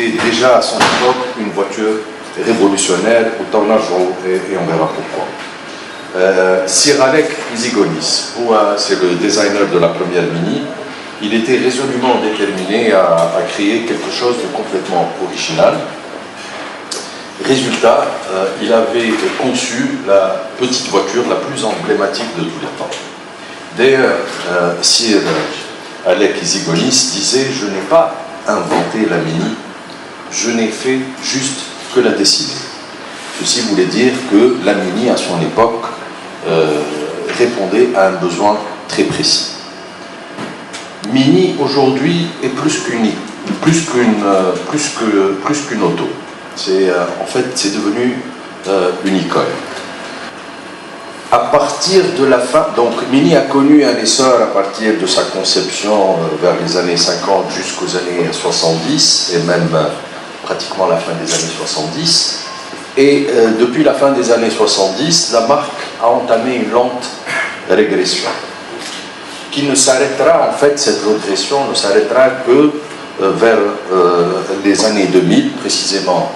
était déjà à son époque une voiture révolutionnaire, autant l'argent, et on verra pourquoi. Sir Alec Isigonis, c'est le designer de la première Mini, il était résolument déterminé à créer quelque chose de complètement original. Résultat, il avait conçu la petite voiture la plus emblématique de tous les temps. D'ailleurs, Sir Alec Isigonis disait « Je n'ai pas inventé la Mini, je n'ai fait juste que la dessiner ». Ceci voulait dire que la Mini, à son époque, répondait à un besoin très précis. Mini, aujourd'hui, est plus qu'une auto. En fait, c'est devenu une icône. À partir de la fin, donc Mini a connu un essor à partir de sa conception vers les années 50 jusqu'aux années 70, et même pratiquement la fin des années 70. Et depuis la fin des années 70, la marque a entamé une lente régression, qui ne s'arrêtera, en fait, cette régression ne s'arrêtera que vers les années 2000, précisément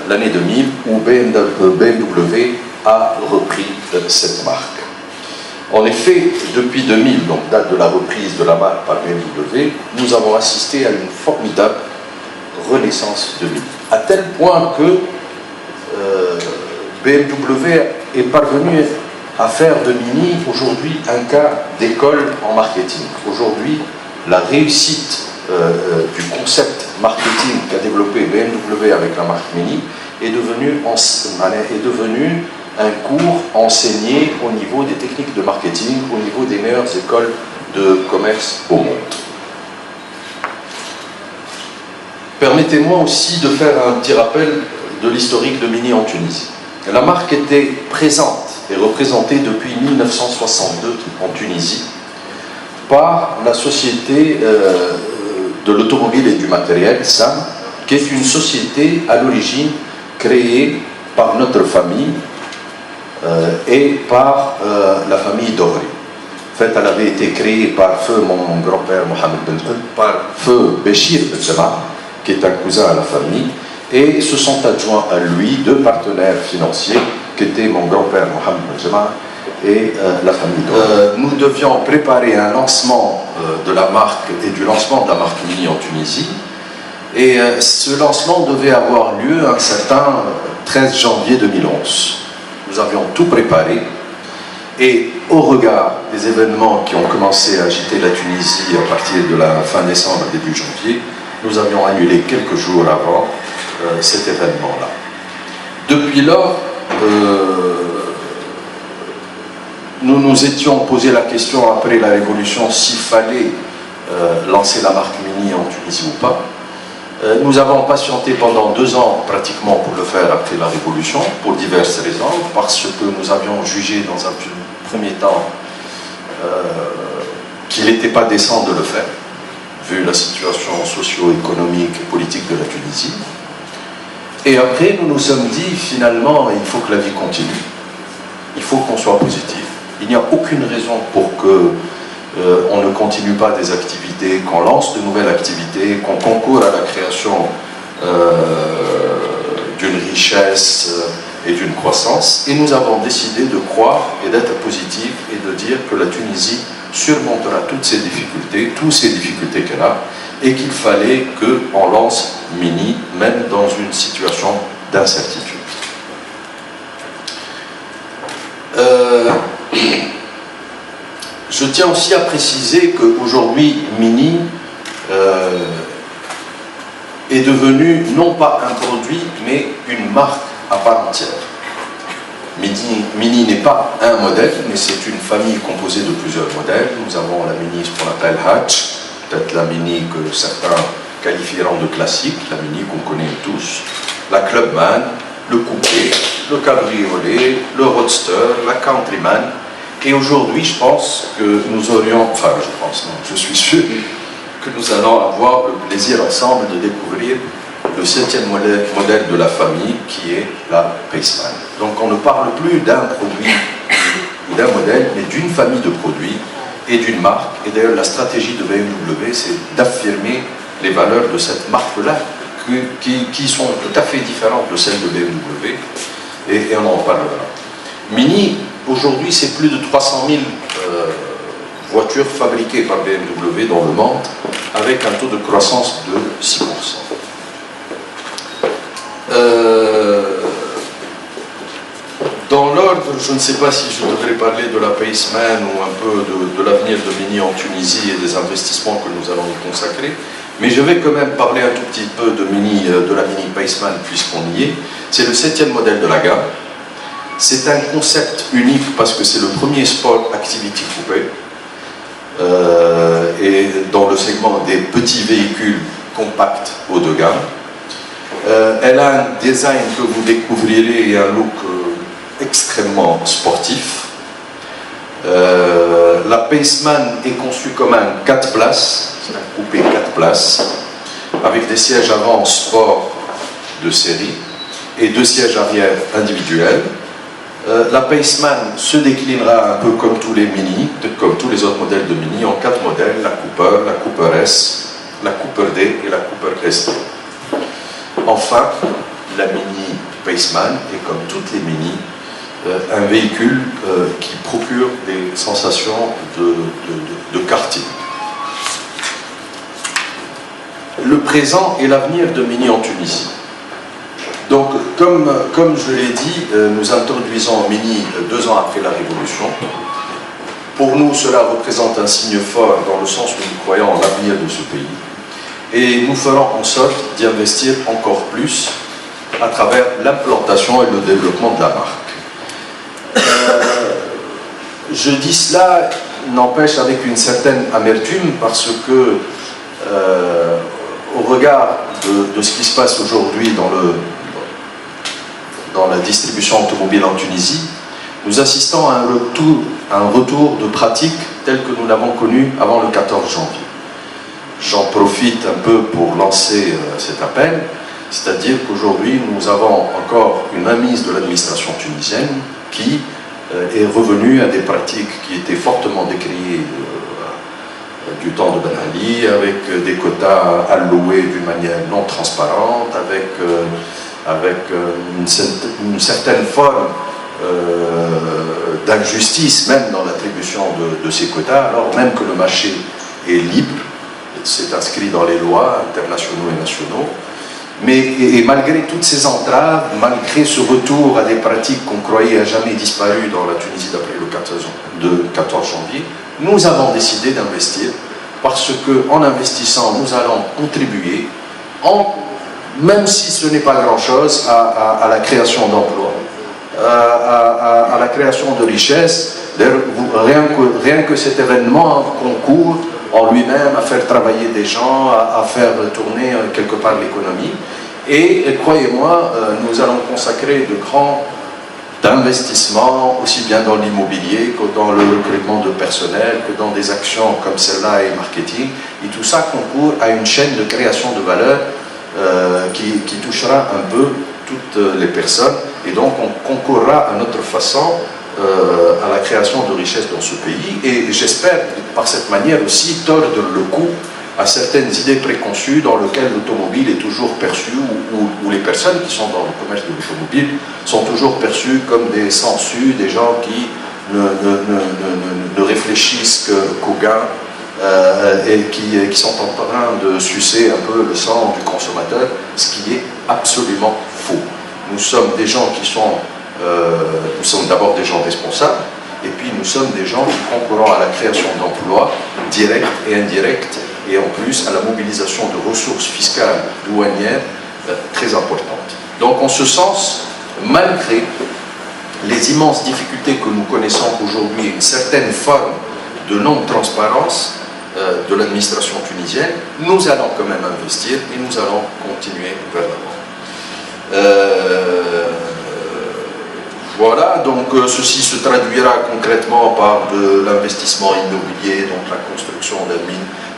l'année 2000, où BMW a repris cette marque. En effet, depuis 2000, donc date de la reprise de la marque par BMW, nous avons assisté à une formidable renaissance de Mini, à tel point que BMW est parvenu à faire de Mini aujourd'hui un cas d'école en marketing. Aujourd'hui, la réussite du concept marketing qu'a développé BMW avec la marque Mini est devenu un cours enseigné au niveau des techniques de marketing, au niveau des meilleures écoles de commerce au monde. Permettez-moi aussi de faire un petit rappel de l'historique de Mini en Tunisie. La marque était présente et représentée depuis 1962 en Tunisie par la société de l'automobile et du matériel, SAM, qui est une société à l'origine créée par notre famille et par la famille Dohri. En fait, elle avait été créée par feu mon grand-père Mohamed Ben Oud, par feu Béchir Ben Jama, qui est un cousin à la famille, et se sont adjoints à lui deux partenaires financiers, qui étaient mon grand-père Mohamed Ben Jama et la famille Dohri. Nous devions préparer un lancement de la marque et du lancement de la marque Mini en Tunisie, et ce lancement devait avoir lieu un certain 13 janvier 2011. Nous avions tout préparé, et au regard des événements qui ont commencé à agiter la Tunisie à partir de la fin décembre, début janvier, nous avions annulé quelques jours avant cet événement-là. Depuis lors, nous nous étions posé la question après la Révolution s'il fallait lancer la marque Mini en Tunisie ou pas. Nous avons patienté pendant 2 ans pratiquement pour le faire après la Révolution, pour diverses raisons, parce que nous avions jugé dans un premier temps qu'il n'était pas décent de le faire, vu la situation socio-économique et politique de la Tunisie. Et après, nous nous sommes dit, finalement, il faut que la vie continue, il faut qu'on soit positif. Il n'y a aucune raison pour que on ne continue pas des activités, qu'on lance de nouvelles activités, qu'on concourt à la création d'une richesse et d'une croissance. Et nous avons décidé de croire et d'être positifs et de dire que la Tunisie surmontera toutes ces difficultés qu'elle a, et qu'il fallait qu'on lance Mini, même dans une situation d'incertitude. Je tiens aussi à préciser qu'aujourd'hui, Mini est devenu non pas un produit, mais une marque à part entière. Mini n'est pas un modèle, mais c'est une famille composée de plusieurs modèles. Nous avons la Mini, ce qu'on appelle hatch, peut-être la Mini que certains qualifieront de classique, la Mini qu'on connaît tous, la Clubman, le coupé, le cabriolet, le roadster, la Countryman. Et aujourd'hui, je pense que nous aurions, enfin je pense, non, je suis sûr que nous allons avoir le plaisir ensemble de découvrir le 7e modèle de la famille, qui est la Paceman. Donc on ne parle plus d'un produit ou d'un modèle, mais d'une famille de produits et d'une marque. Et d'ailleurs, la stratégie de BMW, c'est d'affirmer les valeurs de cette marque-là, qui sont tout à fait différentes de celles de BMW, et on en parlera. Mini, aujourd'hui, c'est plus de 300 000 voitures fabriquées par BMW dans le monde, avec un taux de croissance de 6%. Dans l'ordre, je ne sais pas si je devrais parler de la Paceman ou un peu de l'avenir de Mini en Tunisie et des investissements que nous allons y consacrer, mais je vais quand même parler un tout petit peu de la Mini Paceman puisqu'on y est. C'est le 7e modèle de la gamme. C'est un concept unique parce que c'est le premier Sport Activity Coupé et dans le segment des petits véhicules compacts haut de gamme. Elle a un design que vous découvrirez et un look extrêmement sportif. La Paceman est conçue comme un 4 places, c'est un coupé 4 places, avec des sièges avant sport de série et 2 sièges arrière individuels. La Paceman se déclinera un peu comme tous les Mini, comme tous les autres modèles de Mini, en 4 modèles, la Cooper, la Cooper S, la Cooper D et la Cooper SD. Enfin, la Mini Paceman est comme toutes les Mini, un véhicule qui procure des sensations de karting. Le présent et l'avenir de Mini en Tunisie. Donc, comme je l'ai dit, nous introduisons Mini 2 ans après la Révolution. Pour nous, cela représente un signe fort dans le sens où nous croyons en l'avenir de ce pays. Et nous ferons en sorte d'y investir encore plus à travers l'implantation et le développement de la marque. Je dis cela, n'empêche, avec une certaine amertume, parce que, au regard de ce qui se passe aujourd'hui dans la distribution automobile en Tunisie, nous assistons à un retour de pratique tel que nous l'avons connu avant le 14 janvier. J'en profite un peu pour lancer cet appel, c'est-à-dire qu'aujourd'hui nous avons encore une mainmise de l'administration tunisienne qui est revenue à des pratiques qui étaient fortement décriées du temps de Ben Ali, avec des quotas alloués d'une manière non transparente, avec une certaine forme d'injustice même dans l'attribution de ces quotas, alors même que le marché est libre, c'est inscrit dans les lois internationaux et nationaux. Mais et malgré toutes ces entraves, malgré ce retour à des pratiques qu'on croyait à jamais disparues dans la Tunisie d'après le 14 janvier, nous avons décidé d'investir parce qu'en investissant, nous allons contribuer, même si ce n'est pas grand-chose, à la création d'emplois, à la création de richesses. Rien que cet événement concourt en lui-même à faire travailler des gens, à faire tourner quelque part l'économie. Et croyez-moi, nous allons consacrer de grands investissements, aussi bien dans l'immobilier que dans le recrutement de personnel, que dans des actions comme celle-là et marketing. Et tout ça concourt à une chaîne de création de valeur qui touchera un peu toutes les personnes. Et donc on concourra à notre façon à la création de richesses dans ce pays, et j'espère par cette manière aussi tordre le cou à certaines idées préconçues dans lesquelles l'automobile est toujours perçue, ou les personnes qui sont dans le commerce de l'automobile sont toujours perçues comme des sensus, des gens qui ne réfléchissent qu'au gain et qui sont en train de sucer un peu le sang du consommateur, ce qui est absolument faux. Nous sommes des gens qui sont nous sommes d'abord des gens responsables, et puis nous sommes des gens qui concourent à la création d'emplois directs et indirects, et en plus à la mobilisation de ressources fiscales douanières très importantes. Donc en ce sens, malgré les immenses difficultés que nous connaissons aujourd'hui et une certaine forme de non-transparence de l'administration tunisienne, nous allons quand même investir et nous allons continuer vers l'avant. Voilà, donc ceci se traduira concrètement par de l'investissement immobilier, donc la construction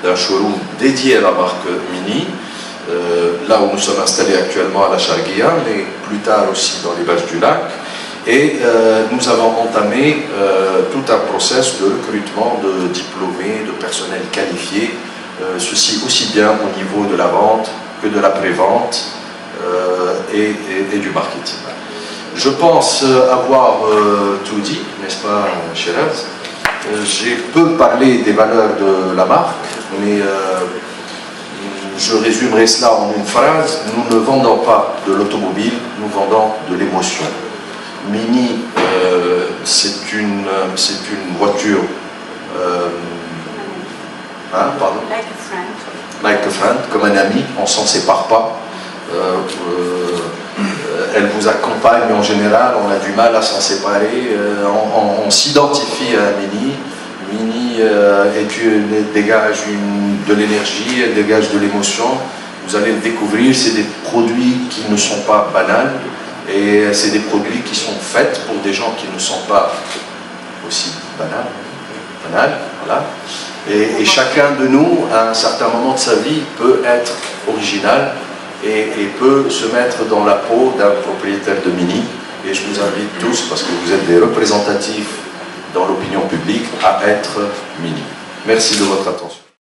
d'un showroom dédié à la marque Mini, là où nous sommes installés actuellement à la Charguia, mais plus tard aussi dans les Berges du Lac. Et nous avons entamé tout un process de recrutement de diplômés, de personnel qualifié, ceci aussi bien au niveau de la vente que de la prévente et du marketing. Je pense avoir tout dit, n'est-ce pas, Shiraz? J'ai peu parlé des valeurs de la marque, mais je résumerai cela en une phrase. Nous ne vendons pas de l'automobile, nous vendons de l'émotion. Mini, c'est une voiture... pardon? Like a friend. Like a friend, comme un ami, on ne s'en sépare pas. Elle vous accompagne en général, on a du mal à s'en séparer, on s'identifie à Mini. Mini dégage de l'énergie, elle dégage de l'émotion. Vous allez le découvrir, c'est des produits qui ne sont pas banals et c'est des produits qui sont faits pour des gens qui ne sont pas aussi banals, voilà. Et chacun de nous, à un certain moment de sa vie, peut être original et peut se mettre dans la peau d'un propriétaire de Mini. Et je vous invite tous, parce que vous êtes des représentatifs dans l'opinion publique, à être Mini. Merci de votre attention.